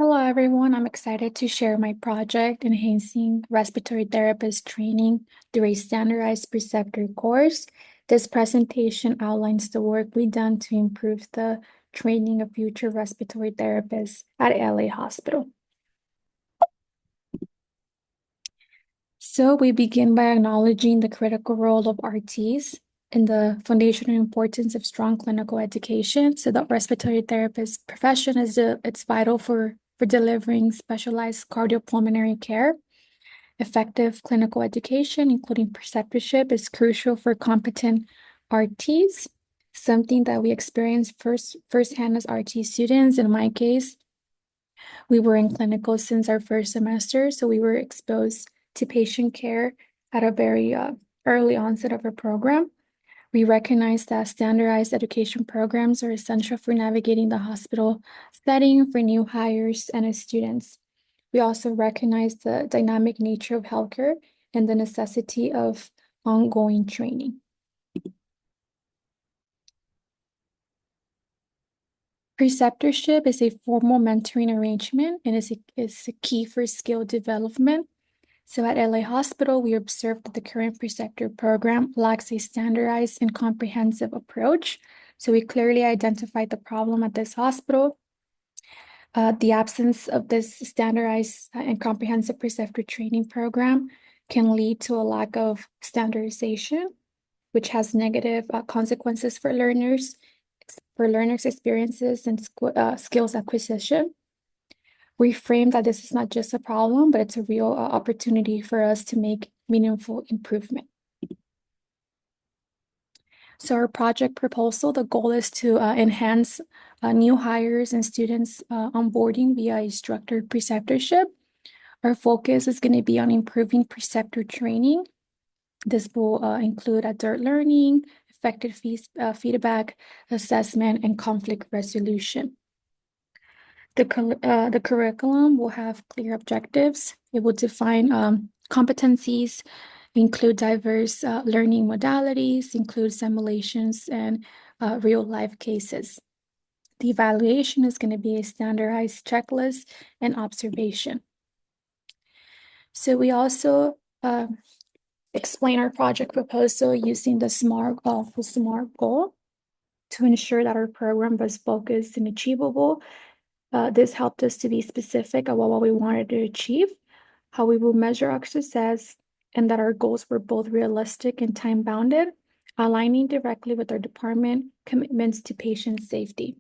Hello, everyone. I'm excited to share my project enhancing respiratory therapist training through a standardized preceptor course. This presentation outlines the work we've done to improve the training of future respiratory therapists at LA Hospital. So we begin by acknowledging the critical role of RTs and the foundational importance of strong clinical education. So the respiratory therapist profession it's vital for delivering specialized cardiopulmonary care. Effective clinical education, including preceptorship, is crucial for competent RTs, something that we experience firsthand as RT students. In my case, we were in clinical since our first semester, so we were exposed to patient care at a very early onset of our program. We recognize that standardized education programs are essential for navigating the hospital setting for new hires and as students. We also recognize the dynamic nature of healthcare and the necessity of ongoing training. Preceptorship is a formal mentoring arrangement and is a key for skill development. So at LA Hospital, we observed that the current preceptor program lacks a standardized and comprehensive approach. So we clearly identified the problem at this hospital. The absence of this standardized and comprehensive preceptor training program can lead to a lack of standardization, which has negative consequences for learners' experiences and skills acquisition. We frame that this is not just a problem, but it's a real opportunity for us to make meaningful improvement. So our project proposal, the goal is to enhance new hires and students onboarding via a structured preceptorship. Our focus is going to be on improving preceptor training. This will include adult learning, effective feedback, assessment, and conflict resolution. The curriculum will have clear objectives. It will define competencies, include diverse learning modalities, include simulations, and real-life cases. The evaluation is going to be a standardized checklist and observation. So we also explain our project proposal using the SMART goal to ensure that our program was focused and achievable. This helped us to be specific about what we wanted to achieve, how we will measure our success, and that our goals were both realistic and time-bounded, aligning directly with our department commitments to patient safety.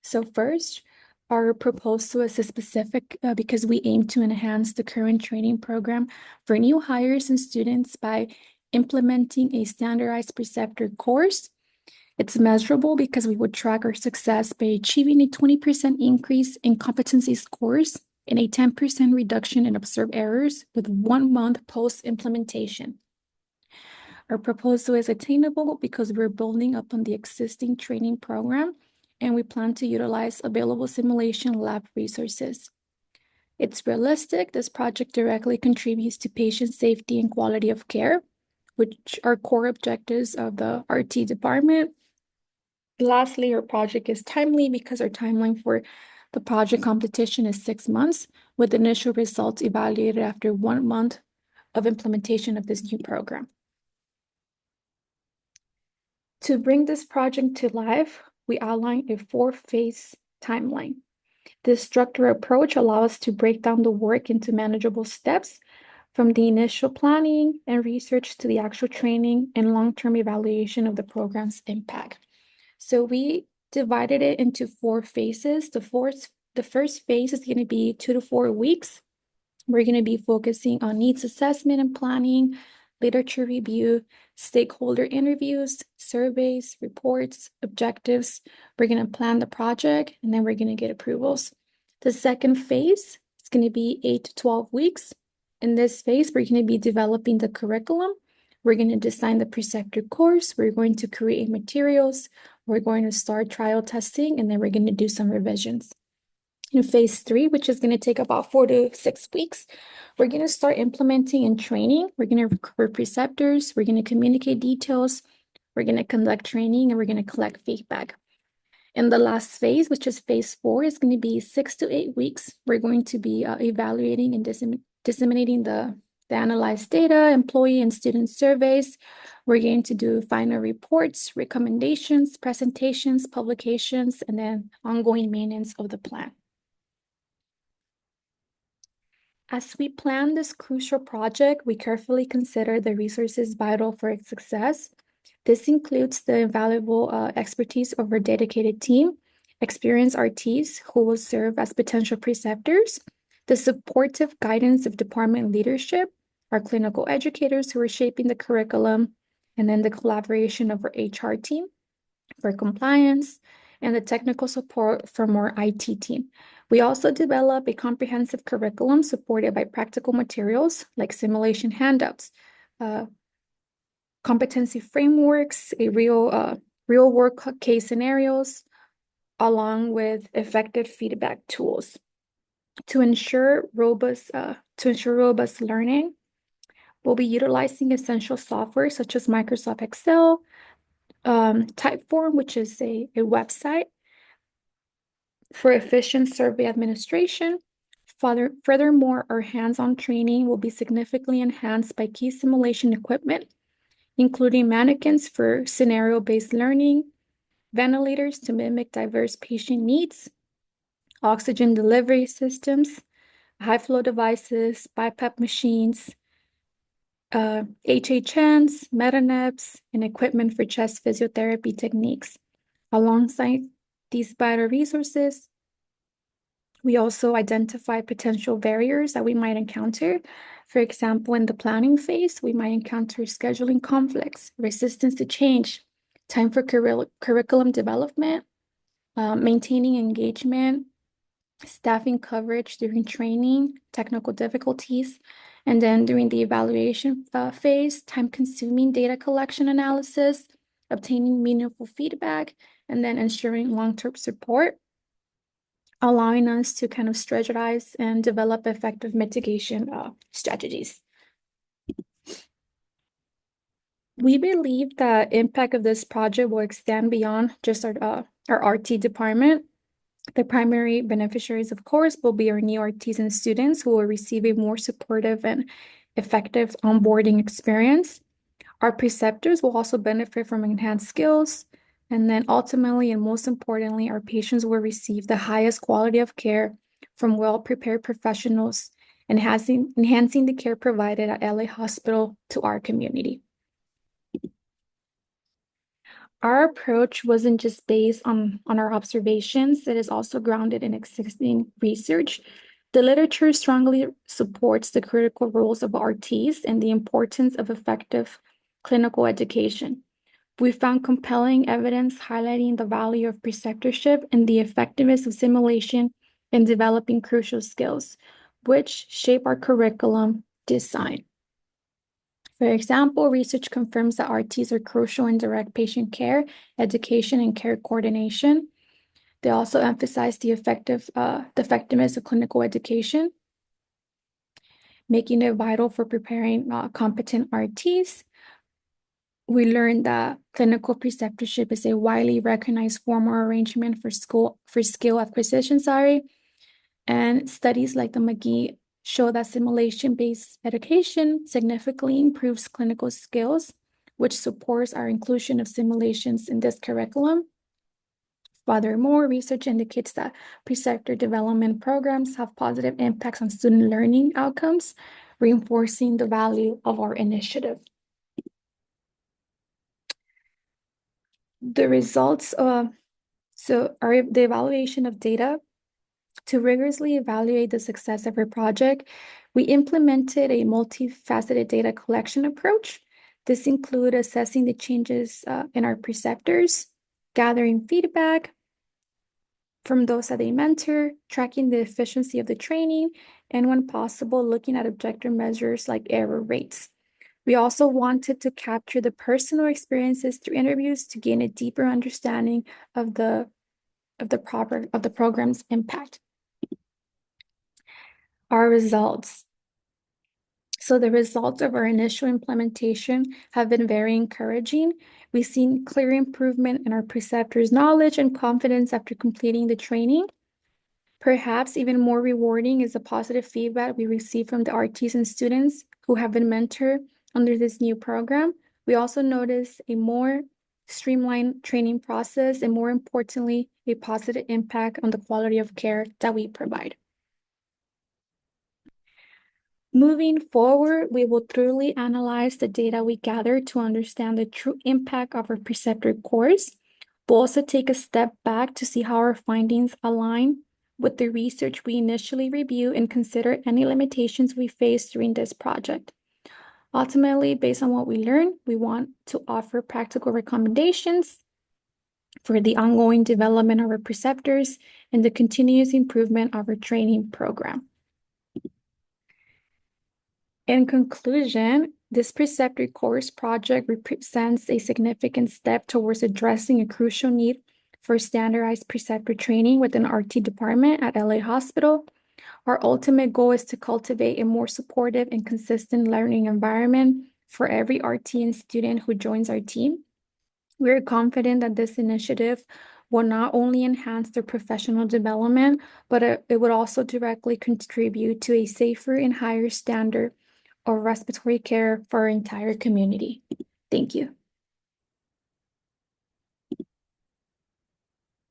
So first, our proposal is specific because we aim to enhance the current training program for new hires and students by implementing a standardized preceptor course. It's measurable because we would track our success by achieving a 20% increase in competency scores and a 10% reduction in observed errors with 1 month post-implementation. Our proposal is attainable because we're building upon the existing training program and we plan to utilize available simulation lab resources. It's realistic. This project directly contributes to patient safety and quality of care, which are core objectives of the RT department. Lastly, our project is timely because our timeline for the project competition is 6 months, with initial results evaluated after 1 month of implementation of this new program. To bring this project to life, we outline a 4-phase timeline. This structured approach allows us to break down the work into manageable steps, from the initial planning and research to the actual training and long-term evaluation of the program's impact. So we divided it into 4 phases. The first phase is going to be 2 to 4 weeks. We're going to be focusing on needs assessment and planning, literature review, stakeholder interviews, surveys, reports, objectives. We're going to plan the project, and then we're going to get approvals. The second phase is going to be 8 to 12 weeks. In this phase, we're going to be developing the curriculum. We're going to design the preceptor course. We're going to create materials. We're going to start trial testing, and then we're going to do some revisions. In phase 3, which is going to take about 4 to 6 weeks, we're going to start implementing and training. We're going to recruit preceptors. We're going to communicate details. We're going to conduct training, and we're going to collect feedback. In the last phase, which is phase 4, is going to be 6 to 8 weeks. We're going to be evaluating and disseminating the analyzed data, employee and student surveys. We're going to do final reports, recommendations, presentations, publications, and then ongoing maintenance of the plan. As we plan this crucial project, we carefully consider the resources vital for its success. This includes the invaluable expertise of our dedicated team, experienced RTs who will serve as potential preceptors, the supportive guidance of department leadership, our clinical educators who are shaping the curriculum, and then the collaboration of our HR team for compliance, and the technical support from our IT team. We also develop a comprehensive curriculum supported by practical materials like simulation handouts, competency frameworks, real work case scenarios, along with effective feedback tools to ensure robust learning. We'll be utilizing essential software such as Microsoft Excel, Typeform, which is a website for efficient survey administration. Furthermore, our hands-on training will be significantly enhanced by key simulation equipment, including mannequins for scenario-based learning, ventilators to mimic diverse patient needs, oxygen delivery systems, high-flow devices, BiPAP machines, HHNs, metanebs, and equipment for chest physiotherapy techniques. Alongside these vital resources, we also identify potential barriers that we might encounter. For example, in the planning phase, we might encounter scheduling conflicts, resistance to change, time for curriculum development, maintaining engagement, staffing coverage during training, technical difficulties, and then during the evaluation phase, time-consuming data collection analysis, obtaining meaningful feedback, and then ensuring long-term support, allowing us to kind of strategize and develop effective mitigation strategies. We believe that impact of this project will extend beyond just our RT department. The primary beneficiaries, of course, will be our new RTs and students who will receive a more supportive and effective onboarding experience. Our preceptors will also benefit from enhanced skills. And then ultimately, and most importantly, our patients will receive the highest quality of care from well-prepared professionals, enhancing the care provided at LA Hospital to our community. Our approach wasn't just based on our observations, it is also grounded in existing research. The literature strongly supports the critical roles of RTs and the importance of effective clinical education. We found compelling evidence highlighting the value of preceptorship and the effectiveness of simulation in developing crucial skills, which shape our curriculum design. For example, research confirms that RTs are crucial in direct patient care, education, and care coordination. They also emphasize the effectiveness of clinical education, making it vital for preparing competent RTs. We learned that clinical preceptorship is a widely recognized formal arrangement for skill acquisition, and studies like the McGee show that simulation-based education significantly improves clinical skills, which supports our inclusion of simulations in this curriculum. Furthermore, research indicates that preceptor development programs have positive impacts on student learning outcomes, reinforcing the value of our initiative. The results, the evaluation of data. To rigorously evaluate the success of our project, we implemented a multifaceted data collection approach. This included assessing the changes in our preceptors, gathering feedback from those that they mentor, tracking the efficiency of the training, and when possible, looking at objective measures like error rates. We also wanted to capture the personal experiences through interviews to gain a deeper understanding of the program's impact. Our results. So the results of our initial implementation have been very encouraging. We've seen clear improvement in our preceptors' knowledge and confidence after completing the training. Perhaps even more rewarding is the positive feedback we receive from the RTs and students who have been mentored under this new program. We also notice a more streamlined training process and, more importantly, a positive impact on the quality of care that we provide. Moving forward, we will thoroughly analyze the data we gather to understand the true impact of our preceptor course. We'll also take a step back to see how our findings align with the research we initially reviewed and consider any limitations we face during this project. Ultimately, based on what we learned, we want to offer practical recommendations for the ongoing development of our preceptors and the continuous improvement of our training program. In conclusion, this preceptor course project represents a significant step towards addressing a crucial need for standardized preceptor training within our RT department at LA Hospital. Our ultimate goal is to cultivate a more supportive and consistent learning environment for every RT and student who joins our team. We are confident that this initiative will not only enhance their professional development, but it would also directly contribute to a safer and higher standard of respiratory care for our entire community. Thank you.